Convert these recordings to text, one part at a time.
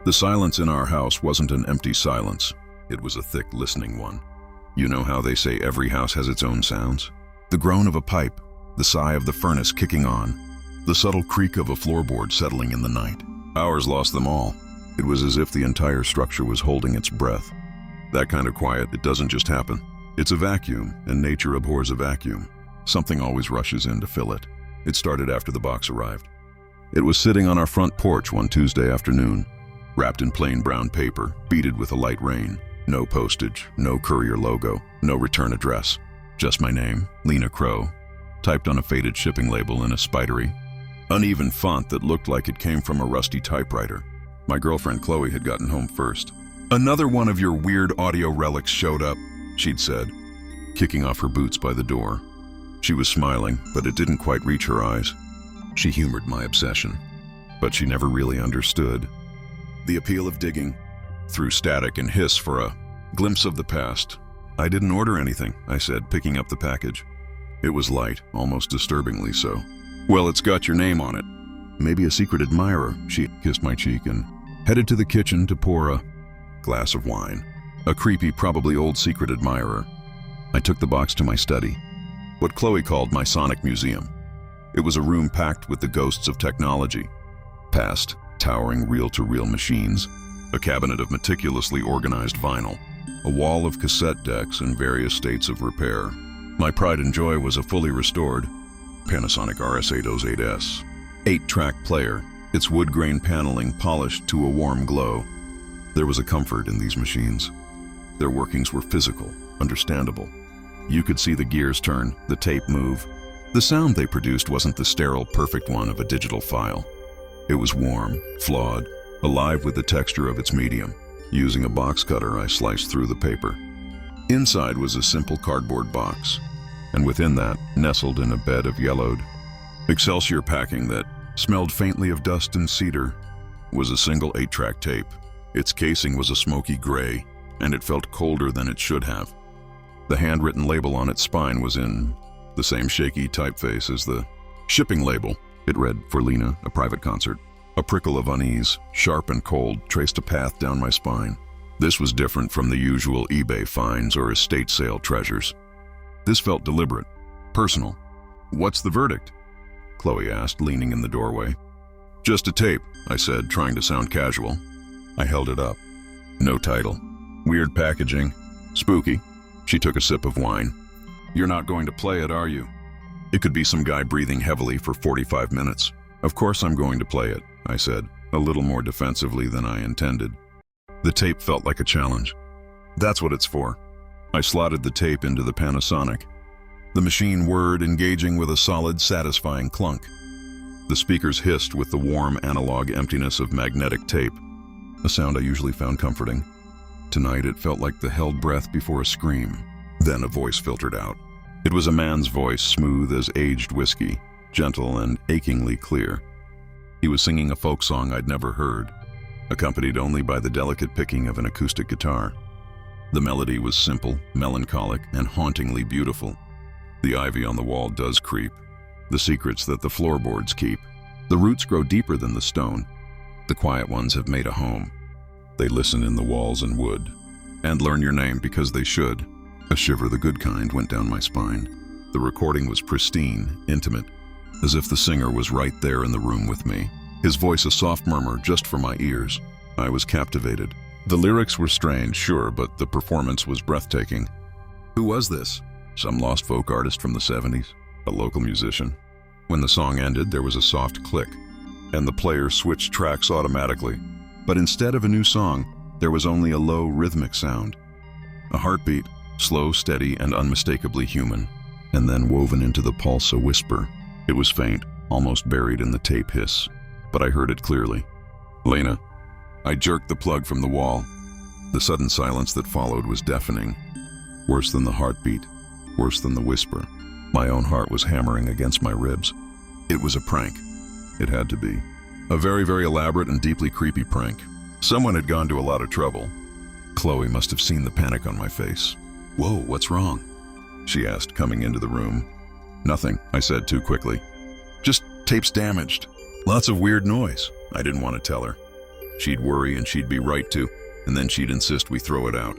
The silence in our house wasn't an empty silence. It was a thick, listening one. You know how they say every house has its own sounds? The groan of a pipe, the sigh of the furnace kicking on, the subtle creak of a floorboard settling in the night. Ours lost them all. It was as if the entire structure was holding its breath. That kind of quiet, it doesn't just happen. It's a vacuum, and nature abhors a vacuum. Something always rushes in to fill it. It started after the box arrived. It was sitting on our front porch one Tuesday afternoon, wrapped in plain brown paper, beaded with a light rain. No postage, no courier logo, no return address. Just my name, Lena Crow, typed on a faded shipping label in a spidery, uneven font that looked like it came from a rusty typewriter. My girlfriend Chloe had gotten home first. "Another one of your weird audio relics showed up," she'd said, kicking off her boots by the door. She was smiling, but it didn't quite reach her eyes. She humored my obsession, but she never really understood. The appeal of digging, through static and hiss for a glimpse of the past. "I didn't order anything," I said, picking up the package. It was light, almost disturbingly so. "Well, it's got your name on it." "Maybe a secret admirer," she kissed my cheek and headed to the kitchen to pour a glass of wine. A creepy, probably old secret admirer. I took the box to my study, what Chloe called my sonic museum. It was a room packed with the ghosts of technology. Past, towering reel-to-reel machines, a cabinet of meticulously organized vinyl, a wall of cassette decks in various states of repair. My pride and joy was a fully restored Panasonic RS-808S, 8-track player, its wood grain paneling polished to a warm glow. There was a comfort in these machines. Their workings were physical, understandable. You could see the gears turn, the tape move. The sound they produced wasn't the sterile, perfect one of a digital file. It was warm, flawed, alive with the texture of its medium. Using a box cutter, I sliced through the paper. Inside was a simple cardboard box, and within that, nestled in a bed of yellowed Excelsior packing that smelled faintly of dust and cedar, was a single 8-track tape. Its casing was a smoky gray, and it felt colder than it should have. The handwritten label on its spine was in the same shaky typeface as the shipping label. It read, "For Lena, a private concert." A prickle of unease, sharp and cold, traced a path down my spine. This was different from the usual eBay finds or estate sale treasures. This felt deliberate, personal. "What's the verdict?" Chloe asked, leaning in the doorway. "Just a tape," I said, trying to sound casual. I held it up. No title. Weird packaging. Spooky. She took a sip of wine. "You're not going to play it, are you?" It could be some guy breathing heavily for 45 minutes. "Of course I'm going to play it," I said, a little more defensively than I intended. The tape felt like a challenge. "That's what it's for." I slotted the tape into the Panasonic. The machine whirred, engaging with a solid, satisfying clunk. The speakers hissed with the warm analog emptiness of magnetic tape, a sound I usually found comforting. Tonight it felt like the held breath before a scream. Then a voice filtered out. It was a man's voice, smooth as aged whiskey, gentle and achingly clear. He was singing a folk song I'd never heard, accompanied only by the delicate picking of an acoustic guitar. The melody was simple, melancholic, and hauntingly beautiful. The ivy on the wall does creep, the secrets that the floorboards keep. The roots grow deeper than the stone. The quiet ones have made a home. They listen in the walls and wood, and learn your name because they should. A shiver, the good kind, went down my spine. The recording was pristine, intimate, as if the singer was right there in the room with me. His voice a soft murmur just for my ears. I was captivated. The lyrics were strange, sure, but the performance was breathtaking. Who was this? Some lost folk artist from the 70s? A local musician? When the song ended, there was a soft click, and the player switched tracks automatically. But instead of a new song, there was only a low, rhythmic sound. A heartbeat, slow, steady, and unmistakably human. And then woven into the pulse a whisper. It was faint, almost buried in the tape hiss, but I heard it clearly. "Lena." I jerked the plug from the wall. The sudden silence that followed was deafening. Worse than the heartbeat, worse than the whisper. My own heart was hammering against my ribs. It was a prank. It had to be. A very, very elaborate and deeply creepy prank. Someone had gone to a lot of trouble. Chloe must have seen the panic on my face. "Whoa, what's wrong?" she asked, coming into the room. "Nothing," I said too quickly. "Just tape's damaged. Lots of weird noise." I didn't want to tell her. She'd worry and she'd be right to, and then she'd insist we throw it out.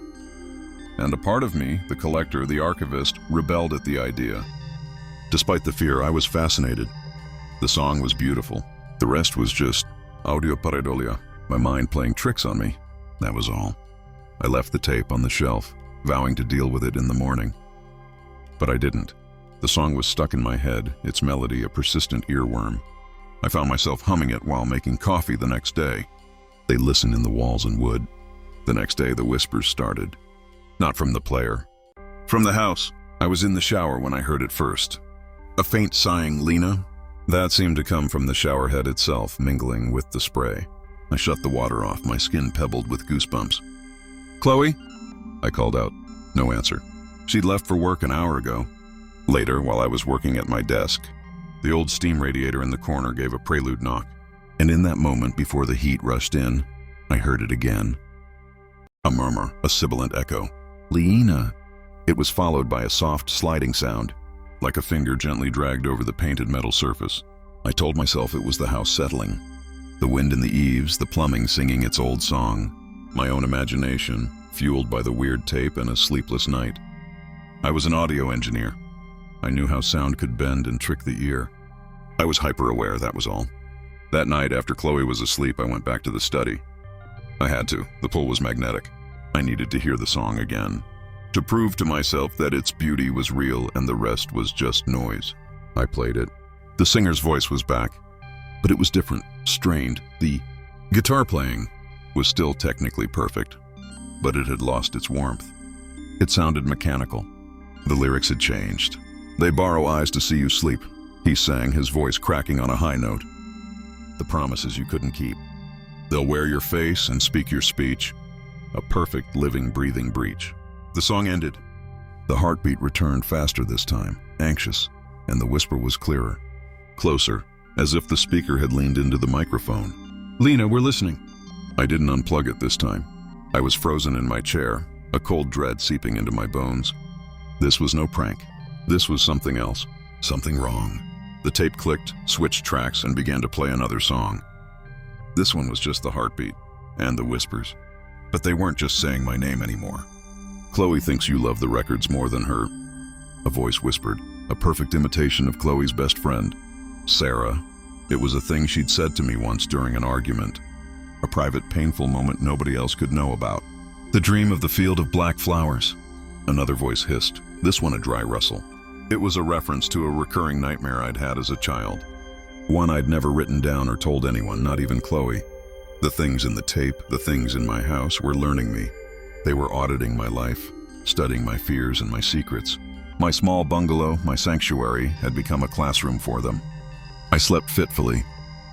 And a part of me, the collector, the archivist, rebelled at the idea. Despite the fear, I was fascinated. The song was beautiful. The rest was just audio pareidolia, my mind playing tricks on me. That was all. I left the tape on the shelf, vowing to deal with it in the morning. But I didn't. The song was stuck in my head, its melody a persistent earworm. I found myself humming it while making coffee the next day. They listened in the walls and wood. The next day, the whispers started. Not from the player. From the house. I was in the shower when I heard it first. A faint sighing, Lena. That seemed to come from the shower head itself, mingling with the spray. I shut the water off, my skin pebbled with goosebumps. Chloe? I called out. No answer. She'd left for work an hour ago. Later, while I was working at my desk, the old steam radiator in the corner gave a prelude knock. And in that moment, before the heat rushed in, I heard it again. A murmur, a sibilant echo. Lena. It was followed by a soft sliding sound, like a finger gently dragged over the painted metal surface. I told myself it was the house settling. The wind in the eaves, the plumbing singing its old song. My own imagination, fueled by the weird tape and a sleepless night. I was an audio engineer. I knew how sound could bend and trick the ear. I was hyper-aware, that was all. That night, after Chloe was asleep, I went back to the study. I had to. The pull was magnetic. I needed to hear the song again, to prove to myself that its beauty was real and the rest was just noise. I played it. The singer's voice was back, but it was different, strained. The guitar playing was still technically perfect, but it had lost its warmth. It sounded mechanical. The lyrics had changed. They borrow eyes to see you sleep, he sang, his voice cracking on a high note. The promises you couldn't keep. They'll wear your face and speak your speech. A perfect, living, breathing breach. The song ended. The heartbeat returned faster this time, anxious, and the whisper was clearer, closer, as if the speaker had leaned into the microphone. Lena, we're listening. I didn't unplug it this time. I was frozen in my chair, a cold dread seeping into my bones. This was no prank. This was something else, something wrong. The tape clicked, switched tracks, and began to play another song. This one was just the heartbeat and the whispers. But they weren't just saying my name anymore. Chloe thinks you love the records more than her. A voice whispered, a perfect imitation of Chloe's best friend, Sarah. It was a thing she'd said to me once during an argument. A private, painful moment nobody else could know about. The dream of the field of black flowers. Another voice hissed, this one a dry rustle. It was a reference to a recurring nightmare I'd had as a child. One I'd never written down or told anyone, not even Chloe. The things in the tape, the things in my house were learning me. They were auditing my life, studying my fears and my secrets. My small bungalow, my sanctuary, had become a classroom for them. I slept fitfully,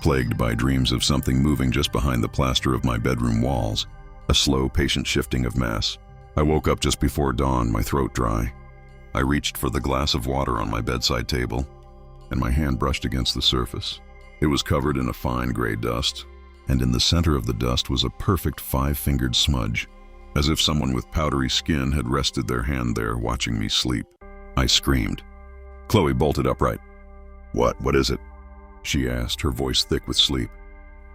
plagued by dreams of something moving just behind the plaster of my bedroom walls, a slow, patient shifting of mass. I woke up just before dawn, my throat dry. I reached for the glass of water on my bedside table, and my hand brushed against the surface. It was covered in a fine gray dust, and in the center of the dust was a perfect five-fingered smudge, as if someone with powdery skin had rested their hand there watching me sleep. I screamed. Chloe bolted upright. What is it? She asked, her voice thick with sleep.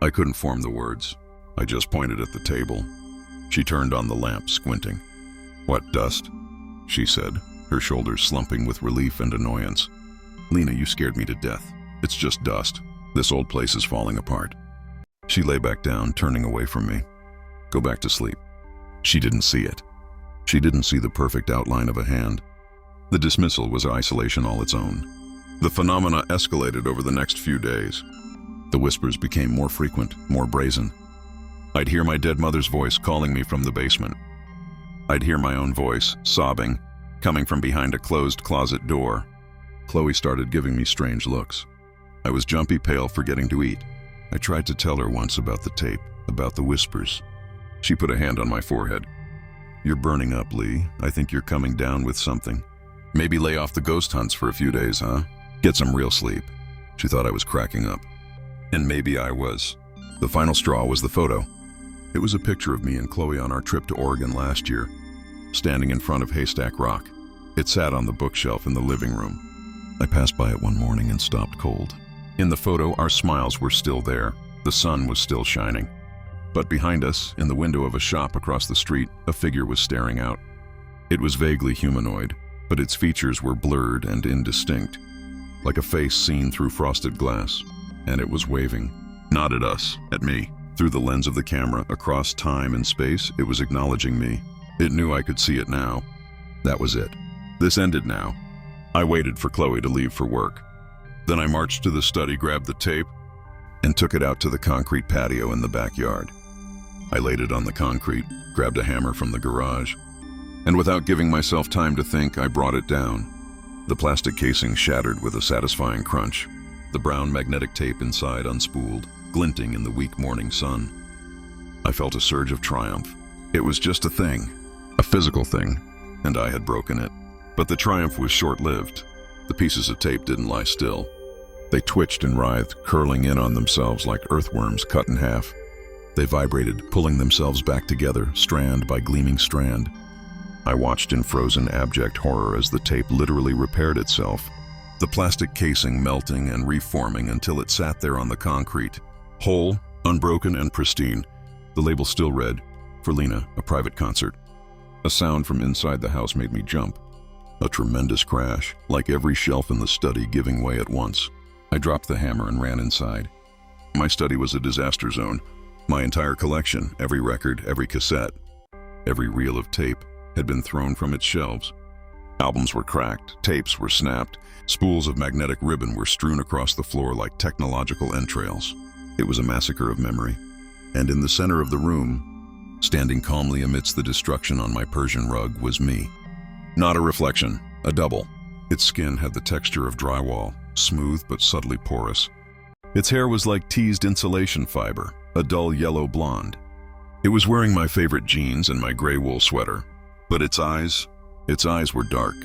I couldn't form the words. I just pointed at the table. She turned on the lamp, squinting. What dust? She said, her shoulders slumping with relief and annoyance. Lena, you scared me to death. It's just dust. This old place is falling apart. She lay back down, turning away from me. Go back to sleep. She didn't see it. She didn't see the perfect outline of a hand. The dismissal was isolation all its own. The phenomena escalated over the next few days. The whispers became more frequent, more brazen. I'd hear my dead mother's voice calling me from the basement. I'd hear my own voice, sobbing, coming from behind a closed closet door. Chloe started giving me strange looks. I was jumpy pale, forgetting to eat. I tried to tell her once about the tape, about the whispers. She put a hand on my forehead. You're burning up, Lee. I think you're coming down with something. Maybe lay off the ghost hunts for a few days, huh? Get some real sleep. She thought I was cracking up. And maybe I was. The final straw was the photo. It was a picture of me and Chloe on our trip to Oregon last year, standing in front of Haystack Rock. It sat on the bookshelf in the living room. I passed by it one morning and stopped cold. In the photo, our smiles were still there. The sun was still shining. But behind us, in the window of a shop across the street, a figure was staring out. It was vaguely humanoid, but its features were blurred and indistinct, like a face seen through frosted glass, and it was waving, not at us, at me. Through the lens of the camera, across time and space, it was acknowledging me. It knew I could see it now. That was it. This ended now. I waited for Chloe to leave for work. Then I marched to the study, grabbed the tape, and took it out to the concrete patio in the backyard. I laid it on the concrete, grabbed a hammer from the garage, and without giving myself time to think, I brought it down. The plastic casing shattered with a satisfying crunch, the brown magnetic tape inside unspooled, glinting in the weak morning sun. I felt a surge of triumph. It was just a thing, a physical thing, and I had broken it. But the triumph was short-lived. The pieces of tape didn't lie still. They twitched and writhed, curling in on themselves like earthworms cut in half. They vibrated, pulling themselves back together, strand by gleaming strand. I watched in frozen, abject horror as the tape literally repaired itself, the plastic casing melting and reforming until it sat there on the concrete, whole, unbroken, and pristine. The label still read, "For Lena, a private concert." A sound from inside the house made me jump. A tremendous crash, like every shelf in the study giving way at once. I dropped the hammer and ran inside. My study was a disaster zone. My entire collection, every record, every cassette, every reel of tape, had been thrown from its shelves. Albums were cracked, tapes were snapped, spools of magnetic ribbon were strewn across the floor like technological entrails. It was a massacre of memory. And in the center of the room, standing calmly amidst the destruction on my Persian rug, was me. Not a reflection, a double. Its skin had the texture of drywall, smooth but subtly porous. Its hair was like teased insulation fiber, a dull yellow blonde. It was wearing my favorite jeans and my gray wool sweater. But its eyes were dark,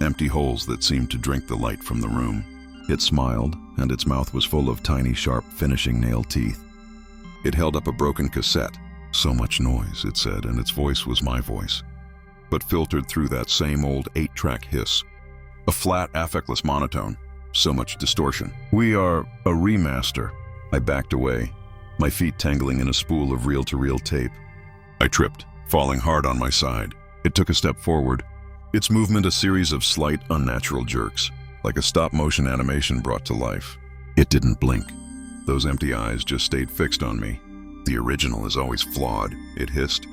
empty holes that seemed to drink the light from the room. It smiled, and its mouth was full of tiny, sharp, finishing nail teeth. It held up a broken cassette. "So much noise," it said, and its voice was my voice, but filtered through that same old 8-track hiss. A flat, affectless monotone. So much distortion. "We are a remaster." I backed away, my feet tangling in a spool of reel-to-reel tape. I tripped, falling hard on my side. It took a step forward, its movement a series of slight, unnatural jerks, like a stop-motion animation brought to life. It didn't blink. Those empty eyes just stayed fixed on me. "The original is always flawed," it hissed,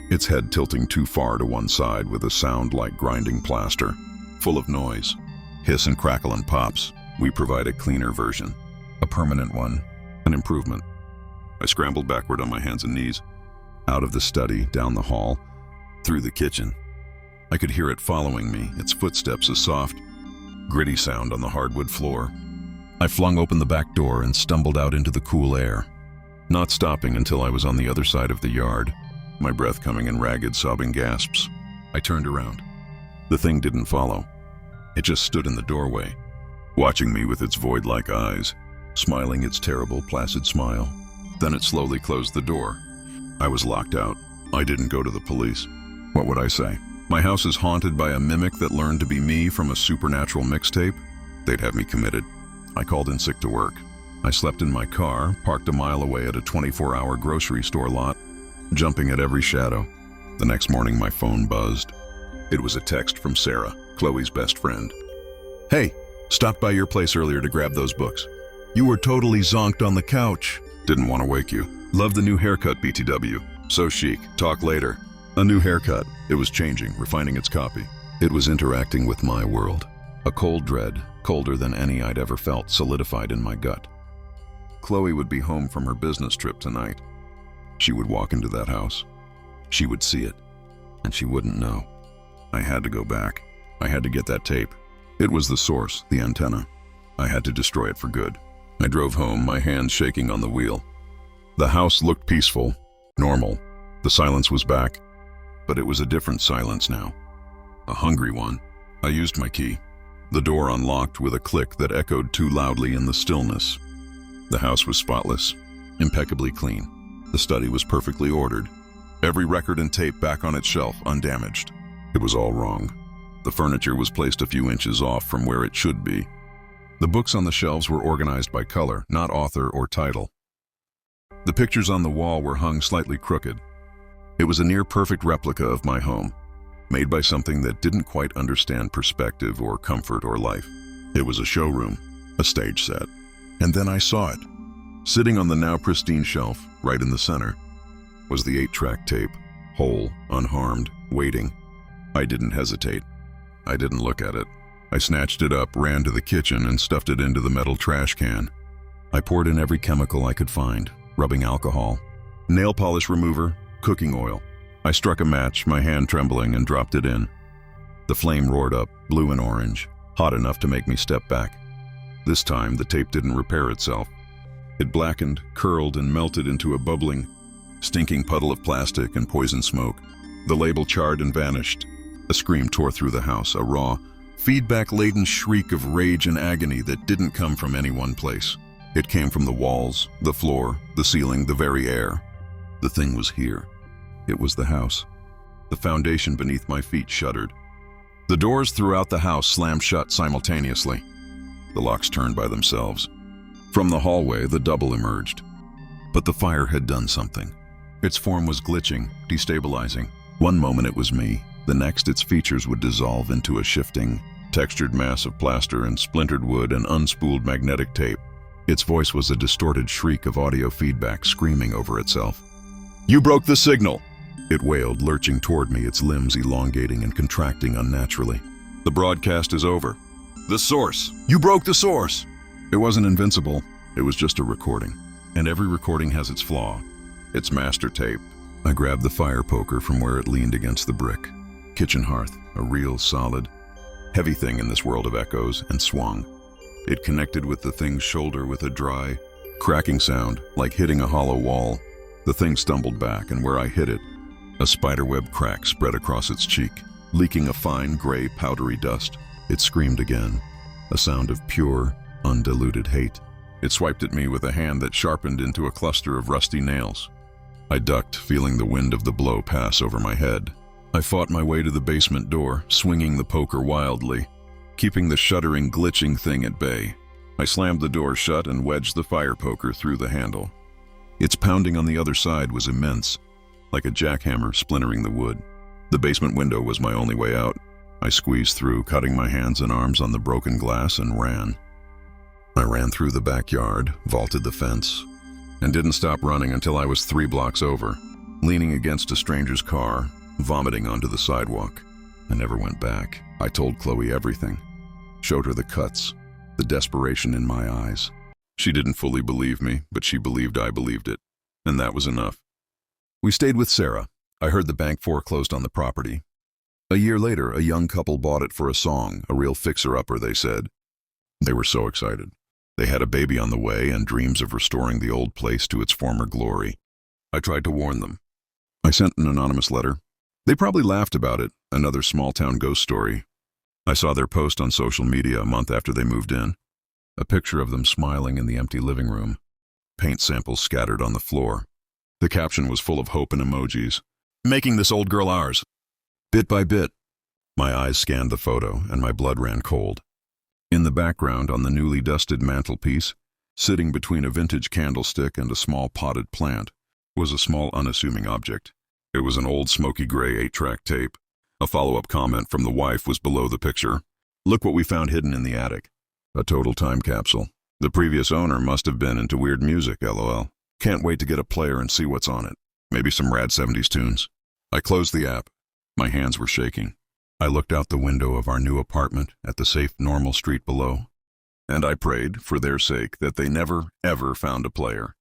its head tilting too far to one side with a sound like grinding plaster, full of noise. Hiss and crackle and pops. We provide a cleaner version, a permanent one, an improvement. I scrambled backward on my hands and knees, out of the study, down the hall, through the kitchen. I could hear it following me, its footsteps a soft, gritty sound on the hardwood floor. I flung open the back door and stumbled out into the cool air, not stopping until I was on the other side of the yard, my breath coming in ragged, sobbing gasps. I turned around. The thing didn't follow. It just stood in the doorway, watching me with its void-like eyes, smiling its terrible, placid smile. Then it slowly closed the door. I was locked out. I didn't go to the police. What would I say? My house is haunted by a mimic that learned to be me from a supernatural mixtape? They'd have me committed. I called in sick to work. I slept in my car, parked a mile away at a 24-hour grocery store lot, jumping at every shadow. The next morning, my phone buzzed. It was a text from Sarah, Chloe's best friend. "Hey, stopped by your place earlier to grab those books. You were totally zonked on the couch. Didn't want to wake you. Love the new haircut, BTW. So chic. Talk later." A new haircut. It was changing, refining its copy. It was interacting with my world. A cold dread, colder than any I'd ever felt, solidified in my gut. Chloe would be home from her business trip tonight. She would walk into that house. She would see it, and she wouldn't know. I had to go back. I had to get that tape. It was the source, the antenna. I had to destroy it for good. I drove home, my hands shaking on the wheel. The house looked peaceful, normal. The silence was back, but it was a different silence now. A hungry one. I used my key. The door unlocked with a click that echoed too loudly in the stillness. The house was spotless, impeccably clean. The study was perfectly ordered. Every record and tape back on its shelf, undamaged. It was all wrong. The furniture was placed a few inches off from where it should be. The books on the shelves were organized by color, not author or title. The pictures on the wall were hung slightly crooked. It was a near-perfect replica of my home, made by something that didn't quite understand perspective or comfort or life. It was a showroom, a stage set. And then I saw it. Sitting on the now pristine shelf, right in the center, was the 8-track tape, whole, unharmed, waiting. I didn't hesitate. I didn't look at it. I snatched it up, ran to the kitchen, and stuffed it into the metal trash can. I poured in every chemical I could find, rubbing alcohol, nail polish remover, cooking oil. I struck a match, my hand trembling, and dropped it in. The flame roared up, blue and orange, hot enough to make me step back. This time, the tape didn't repair itself. It blackened, curled, and melted into a bubbling, stinking puddle of plastic and poison smoke. The label charred and vanished. A scream tore through the house, a raw, feedback-laden shriek of rage and agony that didn't come from any one place. It came from the walls, the floor, the ceiling, the very air. The thing was here. It was the house. The foundation beneath my feet shuddered. The doors throughout the house slammed shut simultaneously. The locks turned by themselves. From the hallway, the double emerged. But the fire had done something. Its form was glitching, destabilizing. One moment it was me. The next, its features would dissolve into a shifting, textured mass of plaster and splintered wood and unspooled magnetic tape. Its voice was a distorted shriek of audio feedback screaming over itself. "You broke the signal!" It wailed, lurching toward me, its limbs elongating and contracting unnaturally. "The broadcast is over. The source! You broke the source!" It wasn't invincible. It was just a recording. And every recording has its flaw, its master tape. I grabbed the fire poker from where it leaned against the brick. Kitchen hearth, a real, solid, heavy thing in this world of echoes, and swung. It connected with the thing's shoulder with a dry, cracking sound, like hitting a hollow wall. The thing stumbled back, and where I hit it, a spiderweb crack spread across its cheek, leaking a fine, gray, powdery dust. It screamed again, a sound of pure, undiluted hate. It swiped at me with a hand that sharpened into a cluster of rusty nails. I ducked, feeling the wind of the blow pass over my head. I fought my way to the basement door, swinging the poker wildly, keeping the shuddering, glitching thing at bay. I slammed the door shut and wedged the fire poker through the handle. Its pounding on the other side was immense, like a jackhammer splintering the wood. The basement window was my only way out. I squeezed through, cutting my hands and arms on the broken glass, and ran. I ran through the backyard, vaulted the fence, and didn't stop running until I was 3 blocks over, leaning against a stranger's car, vomiting onto the sidewalk. I never went back. I told Chloe everything, showed her the cuts, the desperation in my eyes. She didn't fully believe me, but she believed I believed it, and that was enough. We stayed with Sarah. I heard the bank foreclosed on the property. A year later, a young couple bought it for a song, a real fixer-upper, they said. They were so excited. They had a baby on the way and dreams of restoring the old place to its former glory. I tried to warn them. I sent an anonymous letter. They probably laughed about it, another small-town ghost story. I saw their post on social media a month after they moved in. A picture of them smiling in the empty living room. Paint samples scattered on the floor. The caption was full of hope and emojis. "Making this old girl ours." Bit by bit, my eyes scanned the photo and my blood ran cold. In the background, on the newly dusted mantelpiece, sitting between a vintage candlestick and a small potted plant, was a small unassuming object. It was an old smoky gray 8-track tape. A follow-up comment from the wife was below the picture. "Look what we found hidden in the attic." A total time capsule. The previous owner must have been into weird music, LOL. Can't wait to get a player and see what's on it. Maybe some rad 70s tunes. I closed the app. My hands were shaking. I looked out the window of our new apartment at the safe, normal street below. And I prayed, for their sake, that they never, ever found a player.